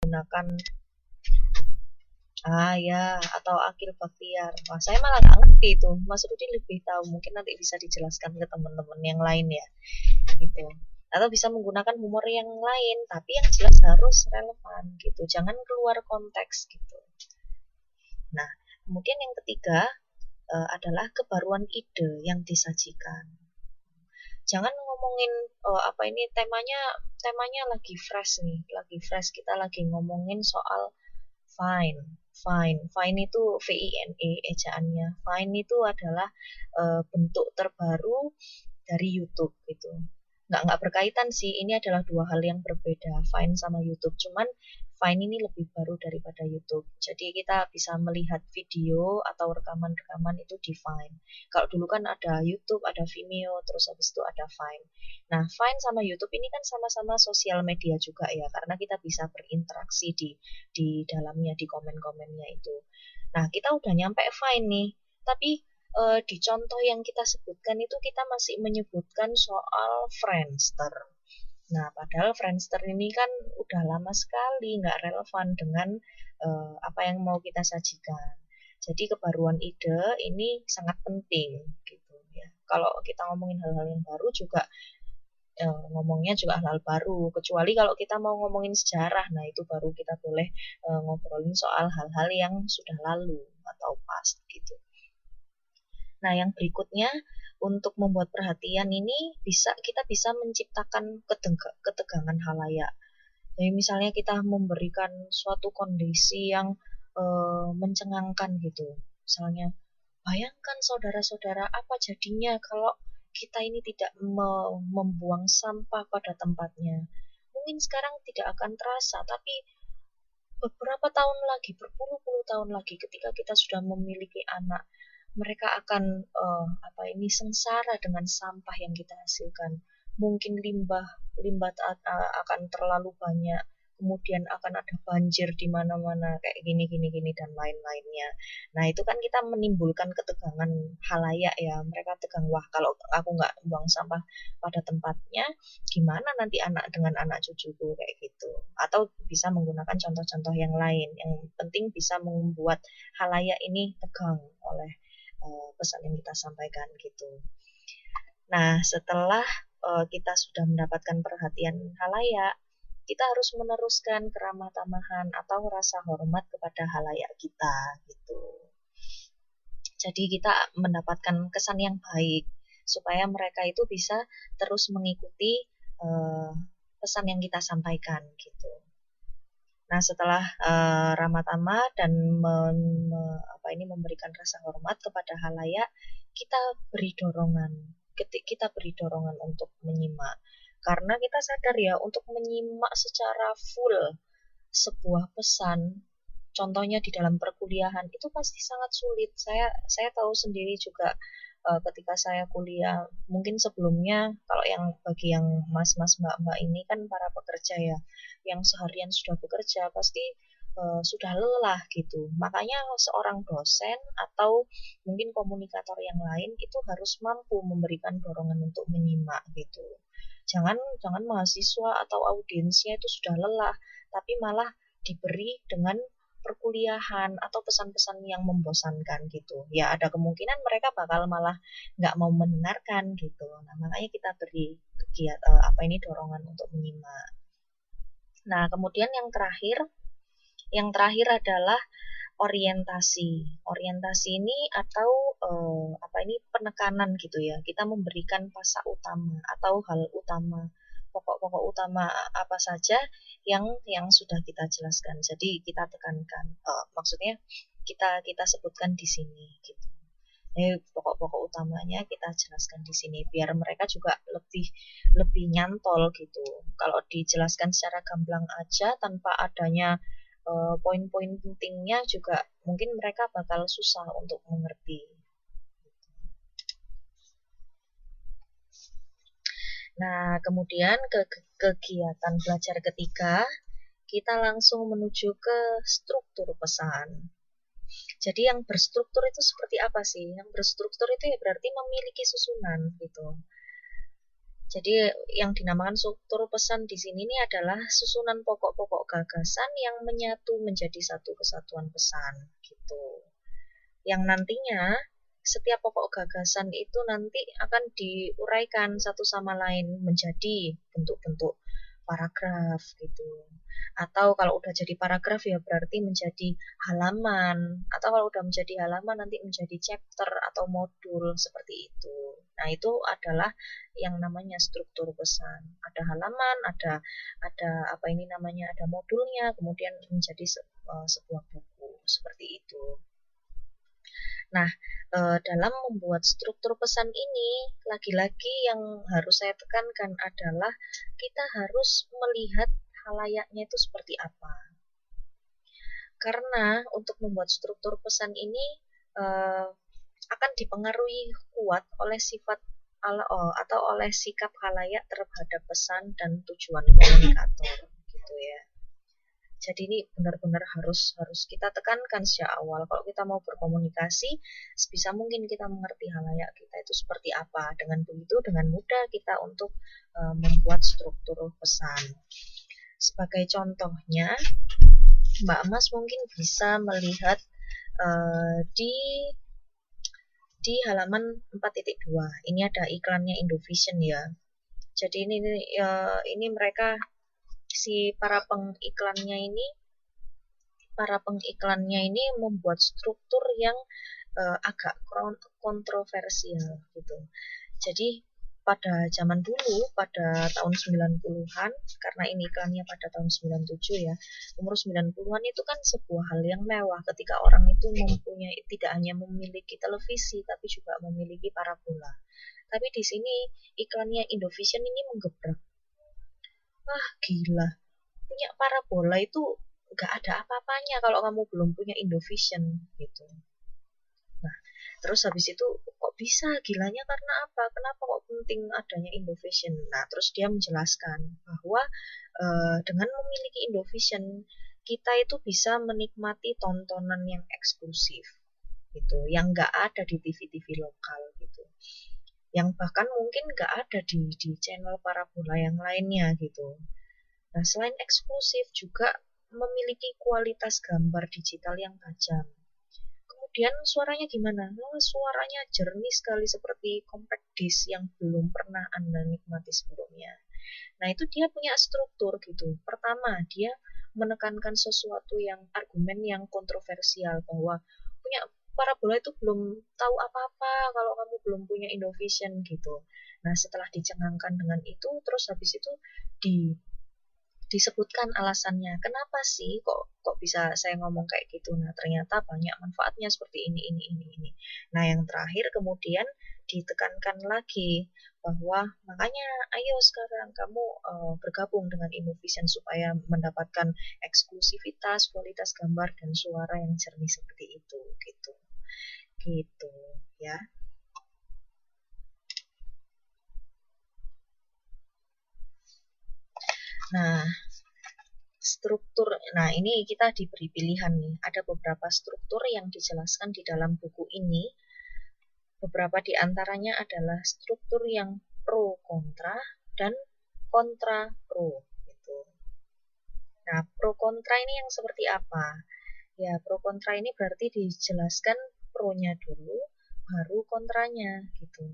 menggunakan atau akil baktiar. Wah, saya malah nggak ngerti itu. Mas Rudi lebih tahu. Mungkin nanti bisa dijelaskan ke teman-teman yang lain ya, gitu. Atau bisa menggunakan humor yang lain, tapi yang jelas harus relevan gitu. Jangan keluar konteks gitu. Nah, kemudian yang ketiga adalah kebaruan ide yang disajikan. Jangan ngomongin temanya lagi fresh nih, lagi fresh, kita lagi ngomongin soal Vine itu VINE ejaannya. Vine itu adalah bentuk terbaru dari YouTube gitu. Nggak berkaitan sih, ini adalah dua hal yang berbeda, Vine sama YouTube. Cuman Vine ini lebih baru daripada YouTube. Jadi kita bisa melihat video atau rekaman-rekaman itu di Vine. Kalau dulu kan ada YouTube, ada Vimeo, terus habis itu ada Vine. Nah, Vine sama YouTube ini kan sama-sama sosial media juga ya, karena kita bisa berinteraksi di dalamnya, di komen-komennya itu. Nah, kita udah nyampe Vine nih, tapi di contoh yang kita sebutkan itu kita masih menyebutkan soal Friendster. Nah, padahal Friendster ini kan udah lama sekali nggak relevan dengan apa yang mau kita sajikan. Jadi kebaruan ide ini sangat penting gitu ya. Kalau kita ngomongin hal-hal yang baru juga ngomongnya juga hal baru, kecuali kalau kita mau ngomongin sejarah, nah itu baru kita boleh ngobrolin soal hal-hal yang sudah lalu atau past gitu. Nah, yang berikutnya untuk membuat perhatian ini kita bisa menciptakan ketegangan halayak. Jadi misalnya kita memberikan suatu kondisi yang mencengangkan gitu. Misalnya, bayangkan saudara-saudara apa jadinya kalau kita ini tidak membuang sampah pada tempatnya. Mungkin sekarang tidak akan terasa, tapi beberapa tahun lagi, berpuluh-puluh tahun lagi, ketika kita sudah memiliki anak, mereka akan sengsara dengan sampah yang kita hasilkan. Mungkin limbah akan terlalu banyak, kemudian akan ada banjir di mana-mana kayak gini dan lain-lainnya. Nah, itu kan kita menimbulkan ketegangan halayak ya. Mereka tegang, wah kalau aku nggak buang sampah pada tempatnya, gimana nanti anak dengan anak cucuku kayak gitu. Atau bisa menggunakan contoh-contoh yang lain. Yang penting bisa membuat halayak ini tegang oleh pesan yang kita sampaikan gitu. Nah, setelah kita sudah mendapatkan perhatian halayak, kita harus meneruskan keramah tamahan atau rasa hormat kepada halayak kita gitu. Jadi kita mendapatkan kesan yang baik supaya mereka itu bisa terus mengikuti pesan yang kita sampaikan gitu. Nah, setelah ramah tamah dan memberikan rasa hormat kepada halayak, kita beri dorongan untuk menyimak. Karena kita sadar ya, untuk menyimak secara full sebuah pesan, contohnya di dalam perkuliahan, itu pasti sangat sulit. Saya tahu sendiri juga ketika saya kuliah, mungkin sebelumnya kalau bagi yang mas-mas mbak-mbak ini kan para pekerja ya, yang seharian sudah bekerja pasti sudah lelah gitu. Makanya seorang dosen atau mungkin komunikator yang lain itu harus mampu memberikan dorongan untuk menyimak gitu. Jangan mahasiswa atau audiensnya itu sudah lelah, tapi malah diberi dengan perkuliahan atau pesan-pesan yang membosankan gitu. Ya ada kemungkinan mereka bakal malah nggak mau mendengarkan gitu. Nah, makanya kita beri dorongan untuk menyimak. Nah, kemudian yang terakhir adalah orientasi. Orientasi ini atau penekanan gitu ya. Kita memberikan pasak utama atau hal utama, pokok-pokok utama apa saja yang sudah kita jelaskan. Jadi kita tekankan, maksudnya kita sebutkan di sini gitu. Pokok-pokok utamanya kita jelaskan di sini biar mereka juga lebih nyantol gitu. Kalau dijelaskan secara gamblang aja tanpa adanya poin-poin pentingnya juga mungkin mereka bakal susah untuk mengerti. Nah, kemudian kegiatan belajar ketiga, kita langsung menuju ke struktur pesan. Jadi yang berstruktur itu seperti apa sih? Yang berstruktur itu ya berarti memiliki susunan gitu. Jadi yang dinamakan struktur pesan di sini ini adalah susunan pokok-pokok gagasan yang menyatu menjadi satu kesatuan pesan gitu. Yang nantinya setiap pokok gagasan itu nanti akan diuraikan satu sama lain menjadi bentuk-bentuk paragraf gitu. Atau kalau udah jadi paragraf ya berarti menjadi halaman. Atau kalau udah menjadi halaman nanti menjadi chapter atau modul seperti itu. Nah, itu adalah yang namanya struktur pesan. Ada halaman, ada apa ini namanya, ada modulnya, kemudian menjadi sebuah buku seperti itu. Nah, dalam membuat struktur pesan ini, lagi-lagi yang harus saya tekankan adalah kita harus melihat halayaknya itu seperti apa. Karena untuk membuat struktur pesan ini akan dipengaruhi kuat oleh sifat atau oleh sikap halayak terhadap pesan dan tujuan komunikator gitu ya. Jadi ini benar-benar harus kita tekankan sejak awal. Kalau kita mau berkomunikasi, sebisa mungkin kita mengerti halayak kita itu seperti apa. Dengan begitu, dengan mudah kita untuk membuat struktur pesan. Sebagai contohnya, Mbak Mas mungkin bisa melihat di halaman 4.2. Ini ada iklannya Indovision ya. Jadi ini mereka para pengiklannya ini membuat struktur yang agak kontroversial gitu. Jadi pada zaman dulu, pada tahun 90-an, karena ini iklannya pada tahun 97 ya, umur 90-an itu kan sebuah hal yang mewah ketika orang itu tidak hanya memiliki televisi, tapi juga memiliki parabola. Tapi di sini iklannya Indovision ini menggebrak. Wah, gila. Punya parabola itu nggak ada apa-apanya kalau kamu belum punya Indovision gitu. Nah, terus habis itu kok bisa gilanya karena apa? Kenapa kok penting adanya Indovision? Nah, terus dia menjelaskan bahwa dengan memiliki Indovision kita itu bisa menikmati tontonan yang eksklusif gitu, yang nggak ada di TV-TV lokal gitu, yang bahkan mungkin nggak ada di channel parabola yang lainnya gitu. Nah, selain eksklusif juga memiliki kualitas gambar digital yang tajam. Kemudian suaranya gimana? Oh, suaranya jernih sekali seperti compact disc yang belum pernah Anda nikmati sebelumnya. Nah, itu dia punya struktur gitu. Pertama, dia menekankan sesuatu yang argumen yang kontroversial bahwa punya parabola itu belum tahu apa-apa kalau kamu belum punya Indovision gitu. Nah, setelah dicengangkan dengan itu, terus habis itu disebutkan alasannya. Kenapa sih kok bisa saya ngomong kayak gitu? Nah, ternyata banyak manfaatnya seperti ini. Nah, yang terakhir kemudian ditekankan lagi bahwa makanya ayo sekarang kamu bergabung dengan Indovision supaya mendapatkan eksklusivitas, kualitas gambar dan suara yang jernih seperti itu gitu. Gitu, ya. Nah, ini kita diberi pilihan nih. Ada beberapa struktur yang dijelaskan di dalam buku ini. Beberapa di antaranya adalah struktur yang pro kontra dan kontra pro gitu. Nah, pro kontra ini yang seperti apa? Ya, pro kontra ini berarti dijelaskan pro-nya dulu baru kontranya gitu.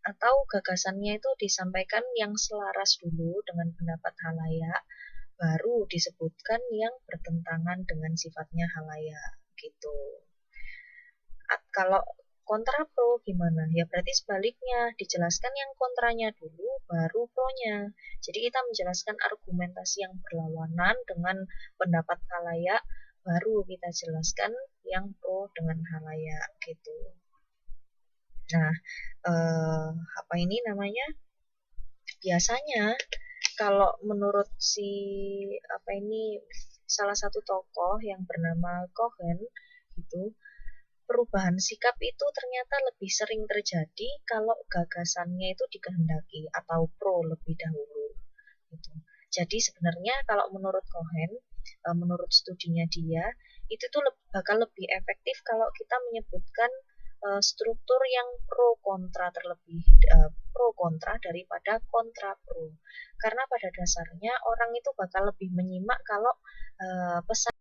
Atau gagasannya itu disampaikan yang selaras dulu dengan pendapat halayak, baru disebutkan yang bertentangan dengan sifatnya halayak gitu. Kalau kontra pro gimana? Ya berarti sebaliknya, dijelaskan yang kontranya dulu baru pro-nya. Jadi kita menjelaskan argumentasi yang berlawanan dengan pendapat halayak, baru kita jelaskan yang pro dengan halayak gitu. Nah, apa ini namanya? Biasanya kalau menurut salah satu tokoh yang bernama Cohen gitu, perubahan sikap itu ternyata lebih sering terjadi kalau gagasannya itu dikehendaki atau pro lebih dahulu gitu. Jadi sebenarnya kalau menurut Cohen, menurut studinya dia, itu tuh bakal lebih efektif kalau kita menyebutkan struktur yang pro kontra terlebih pro kontra daripada kontra pro. Karena pada dasarnya orang itu bakal lebih menyimak kalau pesan